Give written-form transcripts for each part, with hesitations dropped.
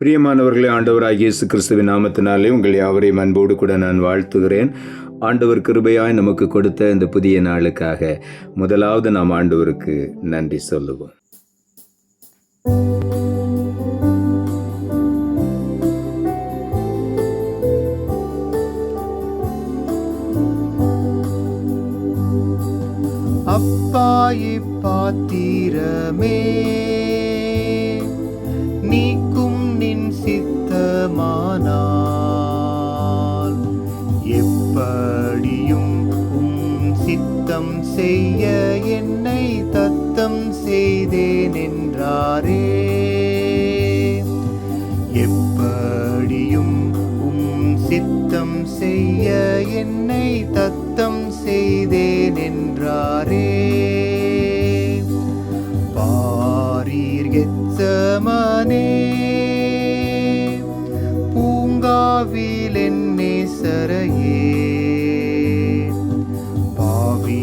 பிரியமானவர்களே, ஆண்டவராகிய இயேசு கிறிஸ்துவின் நாமத்தினாலே உங்கள் யாவரையும் அன்போடு கூட நான் வாழ்த்துகிறேன். ஆண்டவர் கிருபையாய் நமக்கு கொடுத்த இந்த புதிய நாளுக்காக முதலாவது நாம் ஆண்டவருக்கு நன்றி சொல்லுவோம். அப்பாயி பாத்திரமே நீக்கும் நின் சித்தமானால் எப்படியும் சித்தம் செய்ய என்னை தத்தம் செய்தேன் என்றாரே. எப்படியும் சித்தம் செய்ய என்னை தத்தம் செய்தேன் என்றாரே. பாரீர் கெத்சமனே பூங்காவில் என்னே சரையே பாவி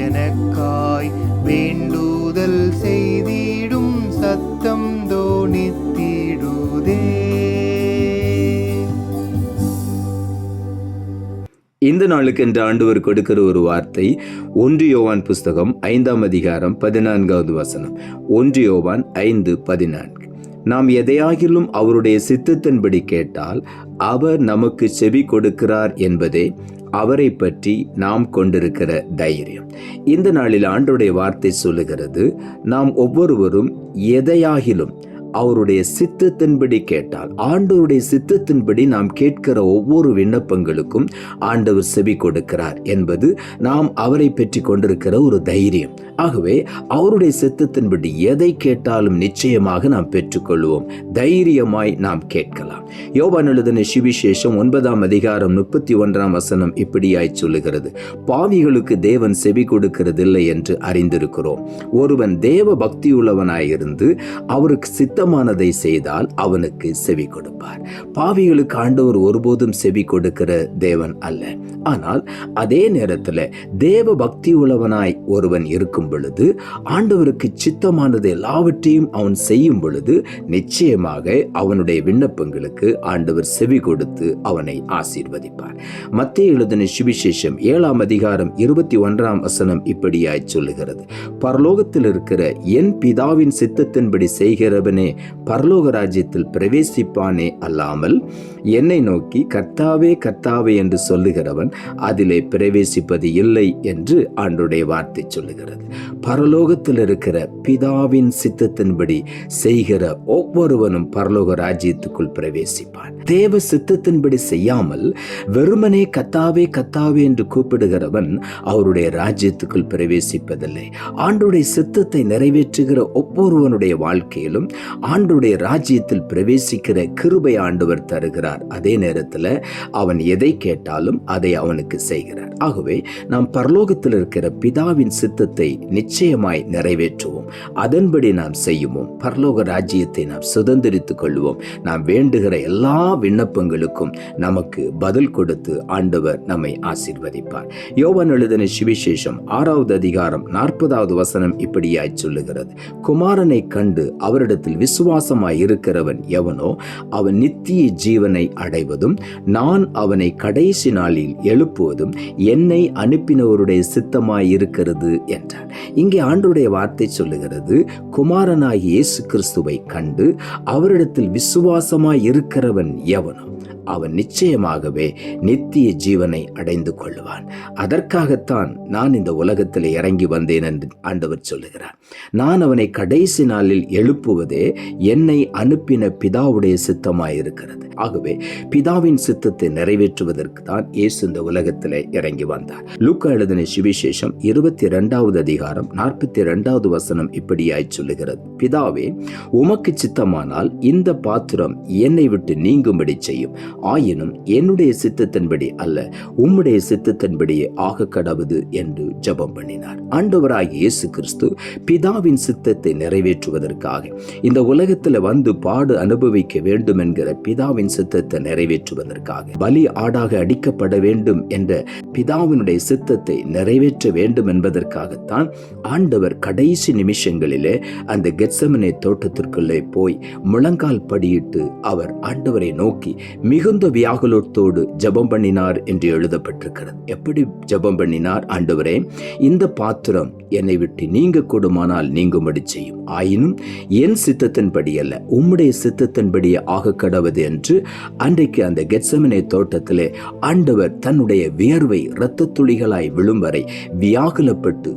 எனக்காய் வேண்டுதல் செய்திடும் சத்தம் தோணித்திடுதே. இந்த நாளுக்கு என்று ஆண்டவர் கொடுக்கிற ஒரு வார்த்தை 1 யோவான் புஸ்தகம் 5ஆம் அதிகாரம் 14வது வசனம். 1 யோவான் 5:14. நாம் எதையாகிலும் அவருடைய சித்தத்தின்படி கேட்டால் அவர் நமக்கு செவி கொடுக்கிறார் என்பதே அவரை பற்றி நாம் கொண்டிருக்கிற தைரியம். இந்த நாளில் ஆண்டவருடைய வார்த்தை சொல்லுகிறது, நாம் ஒவ்வொருவரும் எதையாகிலும் அவருடைய சித்தத்தின்படி கேட்டால், ஆண்டவருடைய சித்தத்தின்படி நாம் கேட்கிற ஒவ்வொரு விண்ணப்பங்களுக்கும் ஆண்டவர் செவி கொடுக்கிறார் என்பது நாம் அவரை பற்றி கொண்டிருக்கிற ஒரு தைரியம். ஆகவே அவருடைய சித்தத்தின்படி எதை கேட்டாலும் நிச்சயமாக நாம் பெற்றுக்கொள்வோம். தைரியமாய் நாம் கேட்கலாம். யோவான் எழுதின சுவிசேஷம் 9ஆம் அதிகாரம் 31ஆம் வசனம் இப்படியாய் சொல்லுகிறது, பாவிகளுக்கு தேவன் செவி கொடுக்கிறதில்லை என்று அறிந்திருக்கிறோம். ஒருவன் தேவ பக்தியுள்ளவனாயிருந்து அவருக்கு சித்தமானதை செய்தால் அவனுக்கு செவி கொடுப்பார். பாவிகளுக்கு ஆண்டவர் ஒருபோதும் செவி கொடுக்கிற தேவன் அல்ல. ஆனால் அதே நேரத்தில் தேவ பக்தி உள்ளவனாய் ஒருவன் இருக்கும் பொழுது, ஆண்டவருக்கு சித்தமானது எல்லாவற்றையும் அவன் செய்யும் பொழுது நிச்சயமாக அவனுடைய விண்ணப்பங்களுக்கு ஆண்டவர் செவி கொடுத்து அவனை ஆசீர்வதிப்பார். மத்தேயு எழுதின சுவிசேஷம் 7ஆம் அதிகாரம் 21ஆம் வசனம் இப்படியாய் சொல்லுகிறது, பரலோகத்தில் இருக்கிற என் பிதாவின் சித்தத்தின்படி செய்கிறவனே பரலோக ராஜ்யத்தில் பிரவேசிப்பானே அல்லாமல் என்னை நோக்கி கர்த்தாவே கர்த்தாவே என்று சொல்லுகிறவன் அதிலே பிரவேசிப்பது இல்லை என்று ஆண்டவருடைய வார்த்தை சொல்லுகிறது. பரலோகத்தில் இருக்கிற பிதாவின் சித்தத்தின்படி செய்கிற ஒவ்வொருவனும் பரலோக ராஜ்யத்துக்குள் பிரவேசிப்பான். தேவ சித்தத்தின்படி செய்யாமல் வெறுமனே கத்தாவே கத்தாவே என்று கூப்பிடுகிறவன் அவருடைய ராஜ்யத்துக்குள் பிரவேசிப்பதில்லை. ஆண்டவருடைய சித்தத்தை நிறைவேற்றுகிற ஒவ்வொருவனுடைய வாழ்க்கையிலும் ஆண்டவருடைய ராஜ்யத்தில் பிரவேசிக்கிற கிருபை ஆண்டவர் தருகிறார். அதே நேரத்தில் அவன் எதை கேட்டாலும் அதை அவனுக்கு செய்கிறார். ஆகவே நாம் பரலோகத்தில் இருக்கிற பிதாவின் சித்தத்தை நிச்சயமாய் நிறைவேற்றுவோம். அதன்படி நாம் செய்யுவோம். பரலோக ராஜ்யத்தை நாம் சுதந்திரித்துக் கொள்வோம். நாம் வேண்டுகிற எல்லா விண்ணப்பங்களுக்கும் நமக்கு பதில் கொடுத்து ஆண்டவர் நம்மை ஆசீர்வதிப்பார். யோவான் எழுதின சுவிசேஷம் 6ஆவது அதிகாரம் 40வது வசனம் இப்படியாய் சொல்லுகிறது, குமாரனை கண்டு அவரிடத்தில் விசுவாசமாய் இருக்கிறவன் எவனோ அவன் நித்திய ஜீவனை அடைவதும் நான் அவனை கடைசி நாளில் எழுப்புவதும் என்னை அனுப்பினவருடைய சித்தமாய் இருக்கிறது என்றார். இங்கே ஆண்டவருடைய வார்த்தை சொல்லுகிறது, குமாரனாகிய இயேசு கிறிஸ்துவை கண்டு அவரிடத்தில் விசுவாசமாய் இருக்கிறவன் எவனோ அவன் நிச்சயமாகவே நித்திய ஜீவனை அடைந்து கொள்வான். அதற்காகத்தான் நான் இந்த உலகத்தில் இறங்கி வந்தேன் என்று ஆண்டவர் சொல்லுகிறார். நான் அவனை கடைசி நாளில் எழுப்புவதே என்னை அனுப்பின பிதாவுடைய சித்தமாயிருக்கிறது. ஆகவே பிதாவின் சித்தத்தை நிறைவேற்றுவதற்கு தான் இயேசு இந்த உலகத்தில் இறங்கி வந்தார். லூக்கா எழுதின சுவிசேஷம் 22வது அதிகாரம் 42வது வசனம் இப்படியாய் சொல்லுகிறது, பிதாவே உமக்கு சித்தமானால் இந்த பாத்திரம் என்னை விட்டு நீங்கும்படி செய்யும், ஆயினும் என்னுடைய சித்தத்தின்படி அல்ல, உம்முடைய சித்தத்தின்படியே ஆக கடவுது என்று ஜெபம் பண்ணினார். ஆண்டவராகிய இயேசு கிறிஸ்து பிதாவின் சித்தத்தை நிறைவேற்றுவதற்காக இந்த உலகத்தில் வந்து பாடு அனுபவிக்க வேண்டும் என்கிற பிதாவின் சித்தத்தை நிறைவேற்றுவதற்காக பலி ஆடாக அடிக்கப்பட வேண்டும் என்ற பிதாவினுடைய சித்தத்தை நிறைவேற்ற வேண்டும் என்பதற்காகத்தான் ஆண்டவர் கடைசி நிமிஷங்களிலே அந்த கெத்செமனே தோட்டத்திற்குள்ளே போய் முழங்கால் படியிட்டு அவர் ஆண்டவரை நோக்கி மிகுந்த வியாகுலத்தோடு ஜெபம் பண்ணினார் என்று எழுதப்பட்டிருக்கிறது. எப்படி ஜெபம் பண்ணினார்? ஆண்டவரே, இந்த பாத்திரம் என்னை விட்டு நீங்க கூடுமானால் நீங்கும்படி செய்யும், ஆயினும் என் சித்தத்தின்படி அல்ல, உம்முடைய சித்தத்தின்படியே ஆக கடவது என்று அன்றைக்கு அந்த கெத்செமனே தோட்டத்திலே ஆண்டவர் தன்னுடைய வியர்வை இரத்த துளிகளாய் விழும் வரை வியாகுலப்பட்டு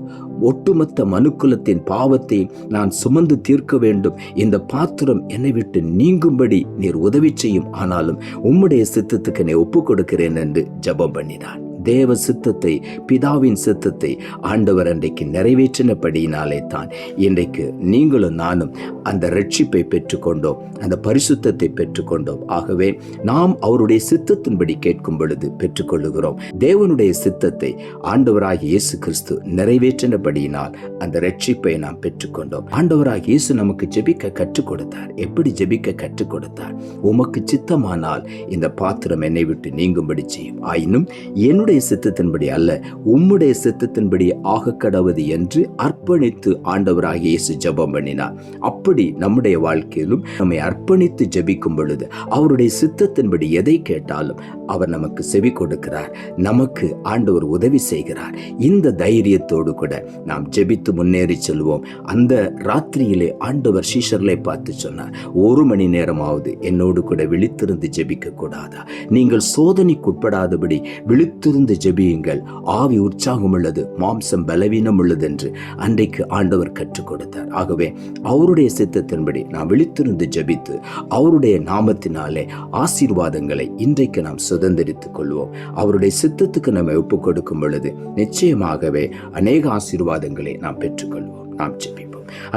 ஒட்டுமொத்த மனுக்குலத்தின் பாவத்தை நான் சுமந்து தீர்க்க வேண்டும், இந்த பாத்திரம் என்னை விட்டு நீங்கும்படி நீர் உதவி செய்யும், ஆனாலும் உம்முடைய சித்தத்துக்கு என்னை ஒப்புக் கொடுக்கிறேன் என்று ஜெபம் பண்ணினார். தேவ சித்தத்தை, பிதாவின் சித்தத்தை ஆண்டவர் அன்றைக்கு நிறைவேற்றினபடியினாலே தான் இன்றைக்கு நீங்களும் நானும் அந்த ரட்சிப்பை பெற்றுக்கொண்டோம், அந்த பரிசுத்தத்தை பெற்றுக்கொண்டோம். ஆகவே நாம் அவருடைய சித்தத்தின்படி கேட்கும் பொழுது பெற்றுக்கொள்ளுகிறோம். தேவனுடைய சித்தத்தை ஆண்டவராகிய இயேசு கிறிஸ்து நிறைவேற்றினபடியினால் அந்த ரட்சிப்பை நாம் பெற்றுக்கொண்டோம். ஆண்டவராகிய இயேசு நமக்கு ஜெபிக்க கற்றுக் கொடுத்தார். எப்படி ஜெபிக்க கற்றுக் கொடுத்தார்? உமக்கு சித்தமானால் இந்த பாத்திரம் என்னை விட்டு நீங்கும்படி செய்யும், ஆயினும் என்னுடைய சித்தத்தின்படி அல்ல, உம்முடைய சித்தத்தின்படி ஆக கடவது என்று அர்ப்பணித்து ஆண்டவராகிய இயேசு ஜெபம் பண்ணினார். அப்படி நம்முடைய வாழ்க்கையிலும் நம்மை அர்ப்பணித்து ஜெபிக்கும் பொழுது அவருடைய சித்தத்தின்படி எதை கேட்டாலும் அவர் நமக்கு செவி கொடுக்கிறார், நமக்கு ஆண்டவர் உதவி செய்கிறார். இந்த தைரியத்தோடு கூட நாம் ஜெபித்து முன்னேறி செல்வோம். அந்த ராத்திரியிலே ஆண்டவர் சீஷர்களை பார்த்து சொன்னார், 1 மணி நேரமாவது என்னோடு கூட விழித்திருந்து ஜெபிக்க கூடாதா? நீங்கள் சோதனைக்குட்படாதபடி விழித்திருந்து ஜெபியுங்கள், ஆவி உற்சாகம் உள்ளது, மாம்சம் பலவீனம் உள்ளது என்று அன்றைக்கு ஆண்டவர் கற்றுக் கொடுத்தார். ஆகவே அவருடைய சித்தத்தின்படி நாம் விழித்திருந்து ஜெபித்து அவருடைய நாமத்தினாலே ஆசீர்வாதங்களை இன்றைக்கு நாம் சுதந்திரித்துக் கொள்வோம். அவருடைய சித்தத்துக்கு நம்ம ஒப்புக் கொடுக்கும் பொழுது நிச்சயமாகவே அநேக ஆசீர்வாதங்களை நாம் பெற்றுக்கொள்வோம். நாம் ஜெபிப்போம்.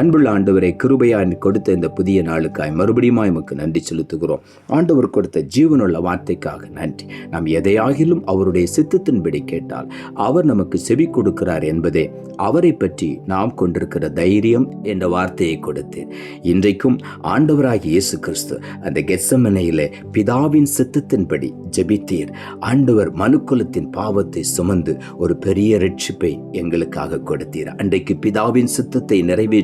அன்புள்ள ஆண்டவரை, கிருபையாய் கொடுத்த இந்த புதிய நாளுக்காய் மறுபடியும் எமக்கு நன்றி செலுத்துகிறோம். ஆண்டவர் கொடுத்த ஜீவனுள்ள வார்த்தைக்காக நன்றி. நாம் எதையாகிலும் அவருடைய சித்தத்தின்படி கேட்டால் அவர் நமக்கு செவி கொடுக்கிறார் என்பதே அவரை பற்றி நாம் கொண்டிருக்கிற தைரியம் என்ற வார்த்தையை கொடுத்தேன். இன்றைக்கும் ஆண்டவராகிய இயேசு கிறிஸ்து அந்த கெத்செமனேயிலே பிதாவின் சித்தத்தின்படி ஜெபித்தீர். ஆண்டவர் மனுக்குலத்தின் பாவத்தை சுமந்து ஒரு பெரிய ரட்சிப்பை எங்களுக்காக கொடுத்தீர். அன்றைக்கு பிதாவின் சித்தத்தை நிறைவேற்றி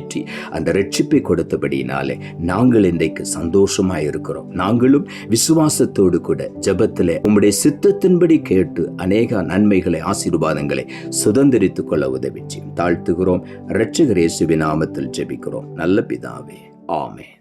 அந்த ரட்சிப்பை கொடுத்தபடியினாலே நாங்கள் இன்றைக்கு சந்தோஷமாய் இருக்கிறோம். நாங்களும் விசுவாசத்தோடு கூட ஜெபத்திலே உம்முடைய சித்தத்தின்படி கேட்டு அநேக நன்மைகளை, ஆசீர்வாதங்களை சுதந்திரித்துக் கொள்ள உதவி தாழ்த்துகிறோம். இரட்சகர் இயேசுவின் நாமத்தில் ஜெபிக்கிறோம் நல்ல பிதாவே, ஆமென்.